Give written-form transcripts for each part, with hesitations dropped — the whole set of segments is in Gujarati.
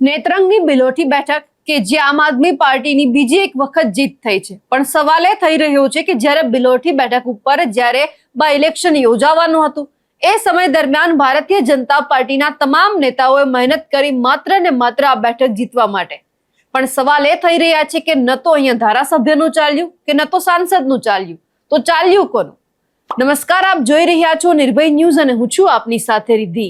નેત્રંગની બિલોટી બેઠક કે જે આમ આદમી પાર્ટીની બીજી એક વખત જીત થઈ છે, પણ સવાલ એ થઈ રહ્યો છે કે જ્યારે બિલોટી બેઠક ઉપર જ્યારે બાય ઇલેક્શન યોજાવાનું હતું એ સમય દરમિયાન ભારતીય જનતા પાર્ટીના તમામ નેતાઓએ મહેનત કરી માત્ર ને માત્ર આ બેઠક જીતવા માટે, પણ સવાલ એ થઈ રહ્યા છે કે ન તો અહીંયા ધારાસભ્યનું ચાલ્યું કે ન તો સાંસદનું ચાલ્યું, તો ચાલ્યું કોનું? નમસ્કાર, આપ જોઈ રહ્યા છો નિર્ભય ન્યૂઝ અને હું છું આપની સાથે રિદ્ધિ।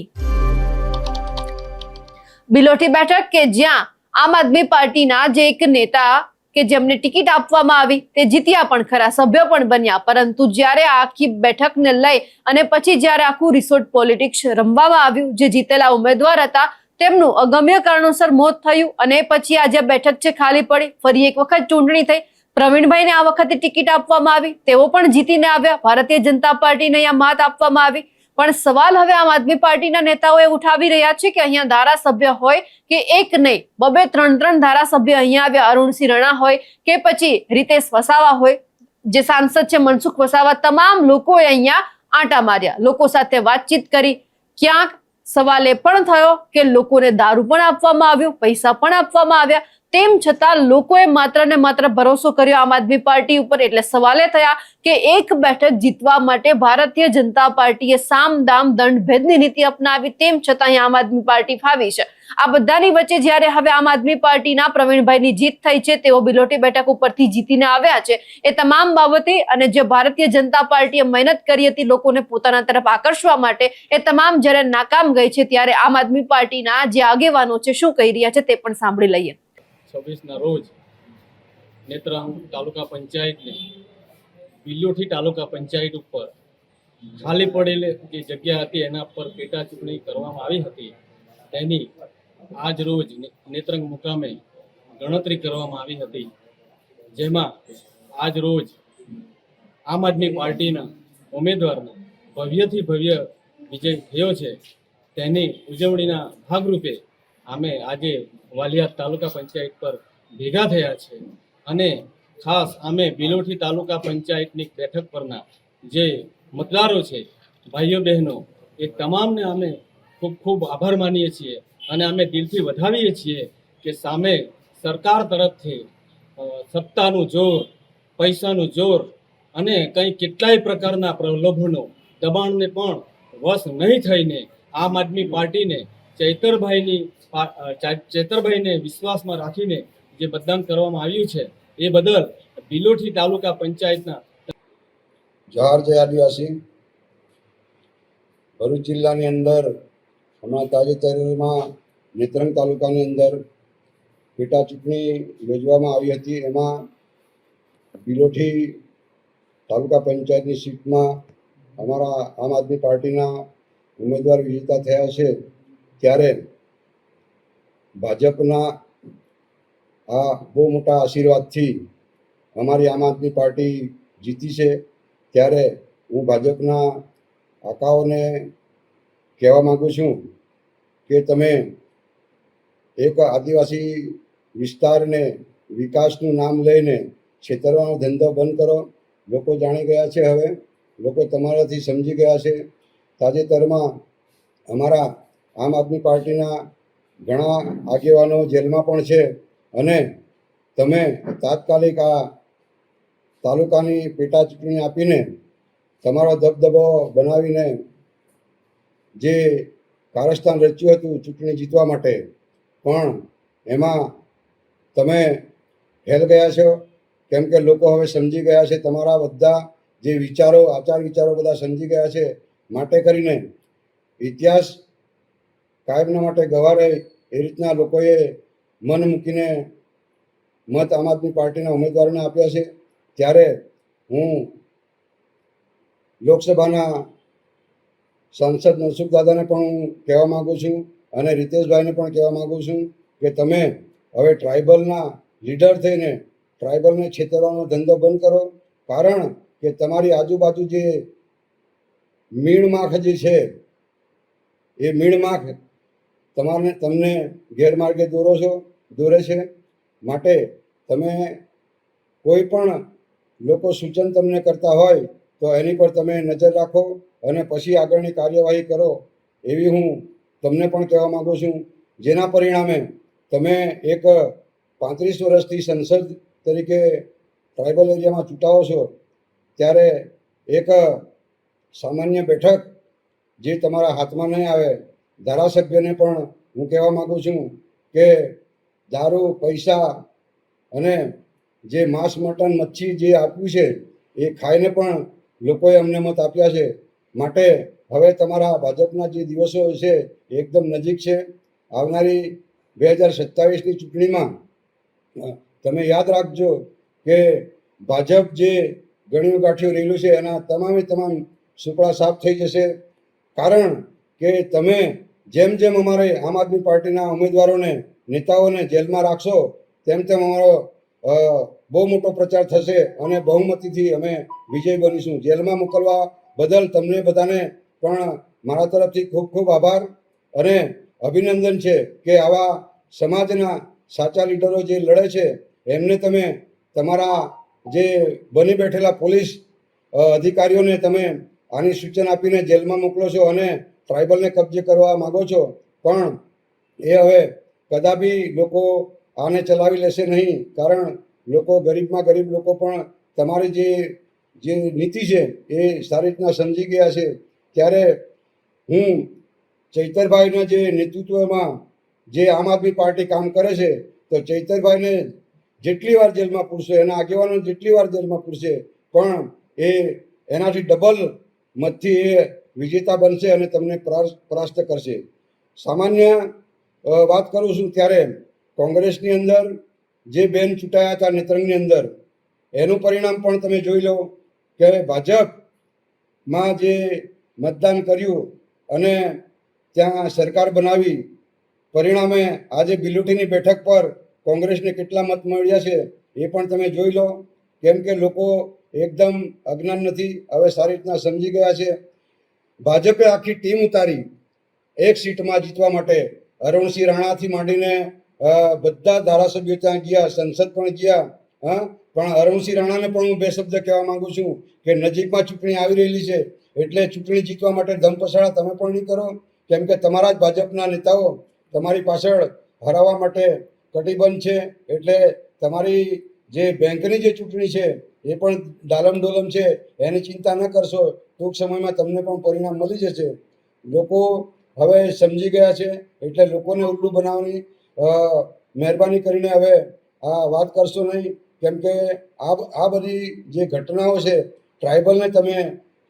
બિલોટી બેઠક કે જ્યાં આમ આદમી પાર્ટીના જે એક નેતા કે જેમને ટિકિટ આપવામાં આવી તે જીત્યા પણ ખરા, સભ્ય પણ બન્યા, પરંતુ જ્યારે આખી બેઠકને લઈ અને પછી જ્યારે આખું રિસોર્ટ પોલિટિક્સ રમવામાં આવ્યું, જે જીતેલા ઉમેદવાર હતા તેમનું અગમ્ય કારણોસર મોત થયું અને પછી આ જે બેઠક છે ખાલી પડી, ફરી એક વખત ચૂંટણી થઈ, પ્રવીણભાઈને આ વખતે ટિકિટ આપવામાં આવી, તેઓ પણ જીતીને આવ્યા, ભારતીય જનતા પાર્ટીને અહીંયા માત આપવામાં આવી। પણ સવાલ હવે આમ આદમી પાર્ટીના નેતાઓએ ઉઠાવી રહ્યા છે કે અહીંયા ધારાસભ્ય હોય કે એક નહીં, બબે ત્રણ ધારાસભ્ય અહીંયા આવ્યા, અરુણસિંહ રાણા હોય કે પછી રીતેશ વસાવા હોય, જે સાંસદ છે મનસુખ વસાવા, તમામ લોકોએ અહીંયા આંટા માર્યા, લોકો સાથે વાતચીત કરી। ક્યાંક સવાલ એ પણ થયો કે લોકોને દારૂ પણ આપવામાં આવ્યો, પૈસા પણ આપવામાં આવ્યા, તેમ છતાં લોકોએ માત્ર ને માત્ર ભરોસો કર્યો આમ આદમી પાર્ટી ઉપર। એટલે સવાલે થયા કે એક બેઠક જીતવા માટે ભારતીય જનતા પાર્ટીએ સામ દામ દંડ ભેદની નીતિ અપનાવી, તેમ છતાં અહીં આમ આદમી પાર્ટી ફાવી છે। આ બધાની વચ્ચે જ્યારે હવે આમ આદમી પાર્ટીના પ્રવીણભાઈની જીત થઈ છે, તેઓ બિલોટી બેઠક ઉપરથી જીતીને આવ્યા છે, એ તમામ બાબતે અને જે ભારતીય જનતા પાર્ટીએ મહેનત કરી હતી લોકોને પોતાના તરફ આકર્ષવા માટે, એ તમામ જ્યારે નાકામ ગઈ છે, ત્યારે આમ આદમી પાર્ટીના જે આગેવાનો છે શું કહી રહ્યા છે તે પણ સાંભળી લઈએ। 26ના રોજ નેત્રંગ તાલુકા પંચાયતની બિલોટી તાલુકા પંચાયત ઉપર ખાલી પડેલી જે જગ્યા હતી એના પર પેટા ચૂંટણી કરવામાં આવી હતી, તેની આજ રોજ નેત્રંગ મુકામે ગણતરી કરવામાં આવી હતી, જેમાં આજ રોજ આમ આદમી પાર્ટીના ઉમેદવારનો ભવ્યથી ભવ્ય વિજય થયો છે। તેની ઉજવણીના ભાગરૂપે અમે આજે વાલિયાદ તાલુકા પંચાયત પર ભેગા થયા છે અને ખાસ અમે બિલોટી તાલુકા પંચાયતની બેઠક પરના જે મતદારો છે, ભાઈઓ બહેનો, એ તમામને અમે ખૂબ ખૂબ આભાર માનીએ છીએ અને અમે દિલથી વધાવીએ છીએ કે સામે સરકાર તરફથી સત્તાનું જોર, પૈસાનું જોર અને કંઈ કેટલાય પ્રકારના પ્રલોભનો, દબાણને પણ વશ નહીં થઈને આમ આદમી પાર્ટીને ચૈતરભાઈને વિશ્વાસમાં રાખીને જે મતદાન કરવામાં આવ્યું છે, એ બદલ બિલોટી તાલુકા પંચાયતના જોહાર જય આદિવાસી। ભરૂચ જિલ્લાની અંદર હમણાં તાજેતરમાં નેત્રંગ તાલુકાની અંદર પેટા ચૂંટણી યોજવામાં આવી હતી। એમાં બિલોટી તાલુકા પંચાયતની સીટમાં અમારા આમ આદમી પાર્ટીના ઉમેદવાર વિજેતા થયા છે, ત્યારે ભાજપના આ બહુ મોટા આશીર્વાદથી અમારી આમ આદમી પાર્ટી જીતી છે। ત્યારે હું ભાજપના આકાઓને કહેવા માગું છું કે તમે એક આદિવાસી વિસ્તારને વિકાસનું નામ લઈને છેતરવાનો ધંધો બંધ કરો। લોકો જાણી ગયા છે, હવે લોકો તમારાથી સમજી ગયા છે। તાજેતરમાં અમારા આમ આદમી પાર્ટીના ઘણા આગેવાનો જેલમાં પણ છે અને તમે તાત્કાલિક આ તાલુકાની પેટા ચૂંટણી આપીને તમારો દબદબો બનાવીને જે કારસ્તાન રચ્યું હતું ચૂંટણી જીતવા માટે, પણ એમાં તમે ફેલ ગયા છો, કેમ કે લોકો હવે સમજી ગયા છે, તમારા બધા જે વિચારો, આચાર વિચારો બધા સમજી ગયા છે। માટે કરીને ઇતિહાસ કાયમના માટે ગવારે એ રીતના લોકોએ મન મૂકીને મત આમ આદમી પાર્ટીના ઉમેદવારોને આપ્યા છે। ત્યારે હું લોકસભાના સાંસદ મનસુખ દાદાને પણ હું કહેવા માગું છું અને રીતેશભાઈને પણ કહેવા માગું છું કે તમે હવે ટ્રાઇબલના લીડર થઈને ટ્રાઇબલને છેતરવાનો ધંધો બંધ કરો। કારણ કે તમારી આજુબાજુ જે મીણમાખ જે છે, એ મીણમાખ તમને ગેરમાર્ગે દોરે છે। માટે તમે કોઈ પણ લોકો સૂચન તમને કરતા હોય તો એની પર તમે નજર રાખો અને પછી આગળની કાર્યવાહી કરો, એવી હું તમને પણ કહેવા માગું છું। જેના પરિણામે તમે એક 35 વર્ષથી સંસદ તરીકે ટ્રાઇબલ એરિયામાં ચૂંટાવો છો, ત્યારે એક સામાન્ય બેઠક જે તમારા હાથમાં નહીં આવે, ધારાસભ્યને પણ હું કહેવા માગું છું કે દારૂ, પૈસા અને જે માંસ, મટન, મચ્છી જે આપ્યું છે એ ખાઈને પણ લોકોએ અમને મત આપ્યા છે. માટે હવે તમારા ભાજપના જે દિવસો છે એ એકદમ નજીક છે. આવનારી 2027ની ચૂંટણીમાં તમે યાદ રાખજો કે ભાજપ જે ગણ્યું ગાંઠ્યું રહેલું છે એના તમામ સુપડા સાફ થઈ જશે. કારણ કે તમે જેમ જેમ અમારે આમ આદમી પાર્ટીના ઉમેદવારોને, નેતાઓને જેલમાં રાખશો તેમ તેમ અમારો બહુ મોટો પ્રચાર થશે અને બહુમતીથી અમે વિજય બનીશું. જેલમાં મોકલવા બદલ તમને બધાને પણ મારા તરફથી ખૂબ ખૂબ આભાર અને અભિનંદન છે કે આવા સમાજના સાચા લીડરો જે લડે છે એમને તમે તમારા જે બની બેઠેલા પોલીસ અધિકારીઓને તમે આની સૂચન આપીને જેલમાં મોકલો છો અને ટ્રાઇબલને કબજે કરવા માગો છો. પણ એ હવે કદાપી લોકો આને ચલાવી લેશે નહીં, કારણ લોકો, ગરીબમાં ગરીબ લોકો પણ તમારી જે નીતિ છે એ સારી રીતના સમજી ગયા છે. ત્યારે હું ચૈતરભાઈના જે નેતૃત્વમાં જે આમ આદમી પાર્ટી કામ કરે છે, તો ચૈતરભાઈને જેટલી વાર જેલમાં પૂરશે, એના આગેવાનો જેટલી વાર જેલમાં પૂરશે, પણ એ એનાથી ડબલ મતથી એ વિજેતા બનશે અને તમને પરાસ્ત કરશે. સામાન્ય વાત કરું છું ત્યારે કોંગ્રેસની અંદર જે બેન ચૂંટાયા હતા નેત્રંગની અંદર, એનું પરિણામ પણ તમે જોઈ લો કે ભાજપમાં જે મતદાન કર્યું અને ત્યાં સરકાર બનાવી, પરિણામે આજે બિલોટીની બેઠક પર કોંગ્રેસને કેટલા મત મળ્યા છે એ પણ તમે જોઈ લો. કેમ કે લોકો એકદમ અજ્ઞાન નથી, હવે સારી રીતના સમજી ગયા છે. ભાજપે આખી ટીમ ઉતારી એક સીટમાં જીતવા માટે. અરુણસિંહ રાણાથી માંડીને બધા ધારાસભ્યો ત્યાં ગયા, સંસદ પણ ગયા. પણ અરુણસિંહ રાણાને પણ હું બે શબ્દ કહેવા માંગુ છું કે નજીકમાં ચૂંટણી આવી રહેલી છે, એટલે ચૂંટણી જીતવા માટે ધમપછાડા તમે પણ નહીં કરો. કેમ કે તમારા જ ભાજપના નેતાઓ તમારી પાછળ હરાવવા માટે કટિબદ્ધ છે. એટલે તમારી જે બેંકની જે ચૂંટણી છે એ પણ ડાલમ ડોલમ છે, એની ચિંતા ન કરશો. ટૂંક સમયમાં તમને પણ પરિણામ મળી જશે. લોકો હવે સમજી ગયા છે, એટલે લોકોને ઉલ્લુ બનાવવાની મહેરબાની કરીને હવે આ વાત કરશો નહીં. કેમ કે આ બધી જે ઘટનાઓ છે, ટ્રાઇબલને તમે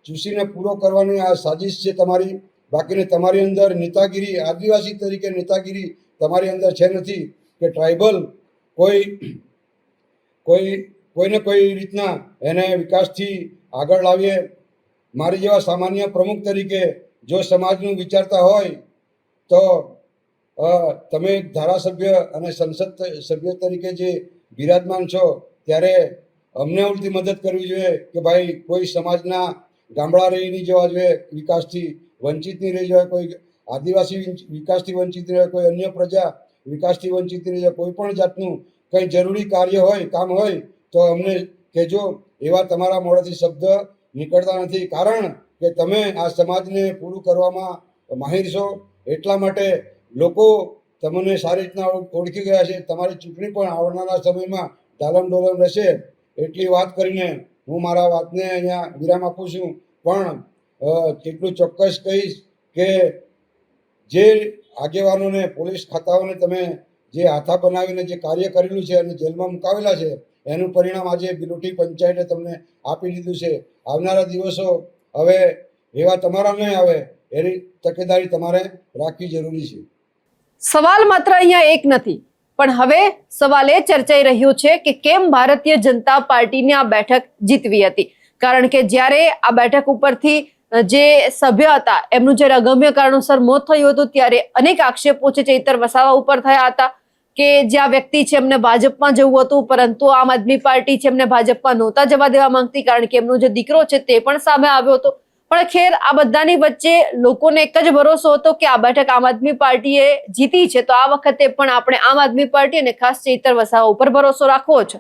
ચૂસીને પૂરો કરવાની આ સાજિશ છે તમારી. બાકીને તમારી અંદર નેતાગીરી, આદિવાસી તરીકે નેતાગીરી તમારી અંદર છે નથી કે ટ્રાઇબલ કોઈને કોઈ રીતના એને વિકાસથી આગળ લાવીએ. મારી જેવા સામાન્ય પ્રમુખ તરીકે જો સમાજનું વિચારતા હોય તો તમે ધારાસભ્ય અને સંસદ સભ્ય તરીકે જે બિરાજમાન છો, ત્યારે અમને ઉલટી મદદ કરવી જોઈએ કે ભાઈ કોઈ સમાજના ગામડા રહી નહીં જવા જોઈએ, વિકાસથી વંચિત નહીં રહી જાય, કોઈ આદિવાસી વિકાસથી વંચિત રહે, કોઈ અન્ય પ્રજા વિકાસથી વંચિત રહી જાય. કોઈ પણ જાતનું કંઈ જરૂરી કાર્ય હોય, કામ હોય તો અમને કહેજો. એવા તમારા મોઢેથી શબ્દ નીકળતા નથી, કારણ કે તમે આ સમાજને પૂરું કરવામાં માહિર છો. એટલા માટે લોકો તમને સારી રીતના ઓળખી ગયા છે. તમારી ચૂંટણી પણ આવનારા સમયમાં ડાલમ ડોલમ રહેશે. એટલી વાત કરીને હું મારા વાતને અહીંયા વિરામ આપું છું. પણ કેટલું ચોક્કસ કહીશ કે જે આગેવાનોને, પોલીસ ખાતાઓને તમે જે હાથા બનાવીને જે કાર્ય કરેલું છે અને જેલમાં મુકાવેલા છે, એનું પરિણામ આજે બિલોટી પંચાયતે તમને આપી દીધું છે. આવનારા દિવસો હવે એવા તમારા નહીં આવે, એની તકેદારી તમારે રાખવી જરૂરી છે. સવાલ માત્ર અહીંયા એક નથી, પણ હવે સવાલ એ ચર્ચાઈ રહ્યો છે કે કેમ ભારતીય જનતા પાર્ટીને આ બેઠક જીતવી હતી. કારણ કે જ્યારે આ બેઠક ઉપરથી જે સભ્ય હતા એમનું જ્યારે અગમ્ય કારણોસર મોત થયું હતું, ત્યારે અનેક આક્ષેપો છે ચૈતર વસાવા ઉપર થયા હતા કે જે આ વ્યક્તિ છે એમને ભાજપમાં જવું હતું, પરંતુ આમ આદમી પાર્ટી છે એમને ભાજપમાં નહોતા જવા દેવા માંગતી, કારણ કે એમનો જે દીકરો છે તે પણ સામે આવ્યો હતો. પણ ખેર, આ બધાની વચ્ચે લોકોને એક જ ભરોસો હતો કે આ બેઠક આમ આદમી પાર્ટીએ જીતી છે, તો આ વખતે પણ આપણે આમ આદમી પાર્ટી અને ખાસ ચૈતર વસાવા ઉપર ભરોસો રાખવો છે.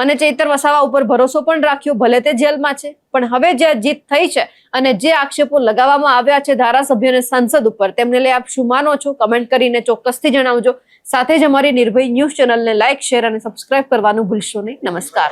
અને ચૈતર વસાવા ઉપર ભરોસો પણ રાખ્યો, ભલે તે જેલમાં છે. પણ હવે જે જીત થઈ છે અને જે આક્ષેપો લગાવવામાં આવ્યા છે ધારાસભ્ય અને સાંસદ ઉપર, તેમને લઈ આપ શું માનો છો? કમેન્ટ કરીને ચોક્કસથી જણાવજો. સાથે જ અમારી નિર્ભય ન્યૂઝ ચેનલને લાઇક, શેર અને સબસ્ક્રાઇબ કરવાનું ભૂલશો નહીં. નમસ્કાર.